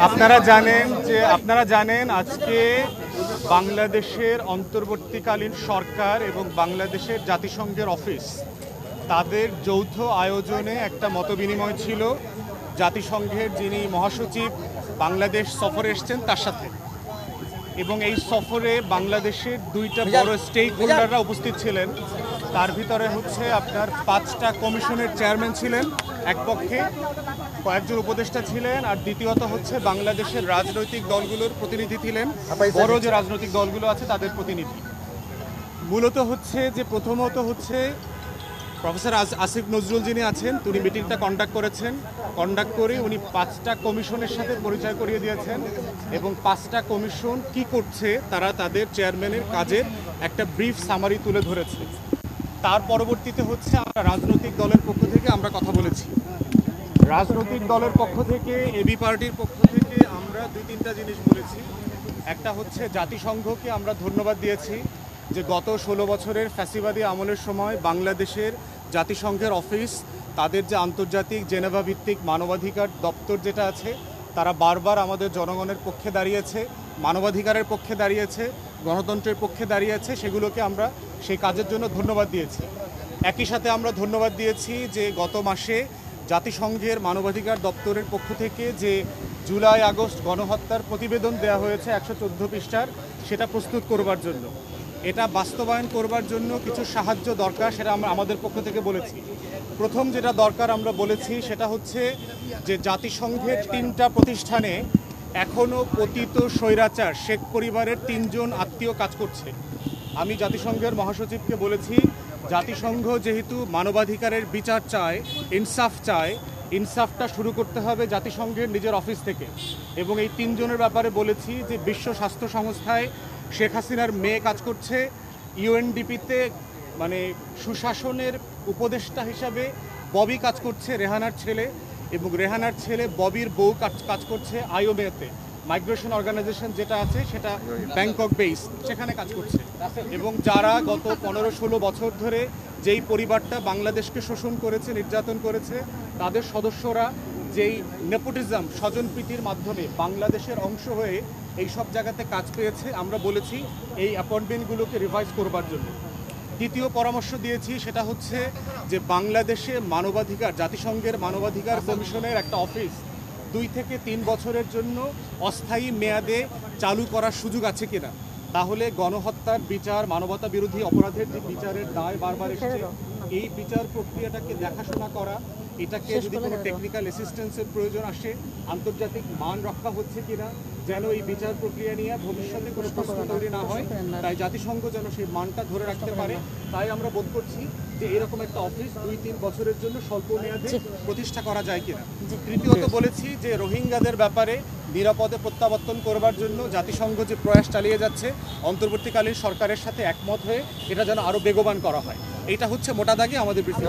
আপনারা জানেন আজকে বাংলাদেশের অন্তর্বর্তীকালীন সরকার এবং বাংলাদেশের জাতিসংঘের অফিস তাদের যৌথ আয়োজনে একটা মতবিনিময় ছিল জাতিসংঘের যিনি মহাসচিব বাংলাদেশ সফরে এসেছেন তার সাথে। এবং এই সফরে বাংলাদেশের দুইটা বড় স্টেক হোল্ডাররা উপস্থিত ছিলেন। তার ভিতরে হচ্ছে আপনার 5টা কমিশনের চেয়ারম্যান ছিলেন এক পক্ষে, কয়েকজন উপদেষ্টা ছিলেন, আর দ্বিতীয়ত হচ্ছে বাংলাদেশের রাজনৈতিক দলগুলোর প্রতিনিধি ছিলেন, বড় যে রাজনৈতিক দলগুলো আছে তাদের প্রতিনিধি। মূলত হচ্ছে যে প্রথমত হচ্ছে প্রফেসর আসিফ নজরুল যিনি আছেন তিনি মিটিংটা কন্ডাক্ট করে উনি 5টা কমিশনের সাথে পরিচয় করিয়ে দিয়েছেন এবং 5টা কমিশন কি করছে তারা তাদের চেয়ারম্যানের কাজের একটা ব্রিফ সামারি তুলে ধরেছে। তার পরবর্তীতে হচ্ছে আমরা রাজনৈতিক দলের পক্ষ থেকে আমরা কথা বলেছি। রাজনৈতিক দলের পক্ষ থেকে এবি পার্টির পক্ষ থেকে আমরা 2-3টা জিনিস বলেছি। একটা হচ্ছে জাতিসংঘকে আমরা ধন্যবাদ দিয়েছি যে গত 16 বছরের ফ্যাসিবাদী আমলের সময় বাংলাদেশের জাতিসংঘের অফিস তাদের যে আন্তর্জাতিক জেনেভা ভিত্তিক মানবাধিকার দপ্তর যেটা আছে তারা বারবার আমাদের জনগণের পক্ষে দাঁড়িয়েছে, মানবাধিকারের পক্ষে দাঁড়িয়েছে, গণতন্ত্রের পক্ষে দাঁড়িয়েছে, সেগুলোকে আমরা সেই কাজের জন্য ধন্যবাদ দিয়েছি। একই সাথে আমরা ধন্যবাদ দিয়েছি যে গত মাসে জাতিসংঘের মানবাধিকার দপ্তরের পক্ষ থেকে যে জুলাই আগস্ট গণহত্যার প্রতিবেদন দেওয়া হয়েছে 114 পৃষ্ঠার, সেটা প্রস্তুত করবার জন্য, এটা বাস্তবায়ন করবার জন্য কিছু সাহায্য দরকার, সেটা আমরা আমাদের পক্ষ থেকে বলেছি। প্রথম যেটা দরকার আমরা বলেছি সেটা হচ্ছে যে জাতিসংঘের 3টা প্রতিষ্ঠানে এখনও পতিত স্বৈরাচার শেখ পরিবারের 3 জন আত্মীয় কাজ করছে। আমি জাতিসংঘের মহাসচিবকে বলেছি জাতিসংঘ যেহেতু মানবাধিকারের বিচার চায়, ইনসাফ চায়, ইনসাফটা শুরু করতে হবে জাতিসংঘের নিজের অফিস থেকে। এবং এই 3 জনের ব্যাপারে বলেছি যে বিশ্ব স্বাস্থ্য সংস্থায় শেখ হাসিনার মেয়ে কাজ করছে, ইউএনডিপিতে মানে সুশাসনের উপদেষ্টা হিসাবে ববি কাজ করছে, রেহানার ছেলে, এবং রেহানার ছেলে ববির বউ কাজ করছে আইওমেতে, মাইগ্রেশন অর্গানাইজেশন যেটা আছে সেটা ব্যাংকক বেস, সেখানে কাজ করছে। এবং যারা গত 15-16 বছর ধরে যেই পরিবারটা বাংলাদেশকে শোষণ করেছে, নির্যাতন করেছে, তাদের সদস্যরা যেই নেপোটিজম স্বজনপ্রীতির মাধ্যমে বাংলাদেশের অংশ হয়ে এই সব জায়গাতে কাজ পেয়েছে, আমরা বলেছি এই অ্যাপয়েন্টমেন্টগুলোকে রিভাইজ করবার জন্য। দ্বিতীয় পরামর্শ দিয়েছি সেটা হচ্ছে যে বাংলাদেশে মানবাধিকার, জাতিসংঘের মানবাধিকার কমিশনের একটা অফিস 2 থেকে 3 বছরের জন্য অস্থায়ী মেয়াদে চালু করার সুযোগ আছে কিনা, তাহলে গণহত্যার বিচার, মানবতা বিরোধী অপরাধের যে বিচারের দায় বারবার এসেছে, এই বিচার প্রক্রিয়াটাকে দেখাশোনা করা, এটাকে যদি কোনো টেকনিক্যাল অ্যাসিস্ট্যান্সের প্রয়োজন আসে, আন্তর্জাতিক মান রক্ষা হচ্ছে কিনা, যেন এই বিচার প্রক্রিয়া নিয়ে ভবিষ্যতে কোনো প্রশ্ন তৈরি না হয়, তাই জাতিসংঘ যেন সেই মানটা ধরে রাখতে পারে। তাই আমরা বোধ করছি যে এরকম একটা অফিস 2-3 বছরের জন্য স্বল্প মেয়াদে প্রতিষ্ঠা করা যায় কিনা। তৃতীয়ত বলেছি যে রোহিঙ্গাদের ব্যাপারে নিরাপদে প্রত্যাবর্তন করবার জন্য জাতিসংঘ যে প্রয়াস চালিয়ে যাচ্ছে, অন্তর্বর্তীকালীন সরকারের সাথে একমত হয়ে এটা যেন আরও বেগবান করা হয়। এটা হচ্ছে মোটা দাগে আমাদের ব্রিফিং।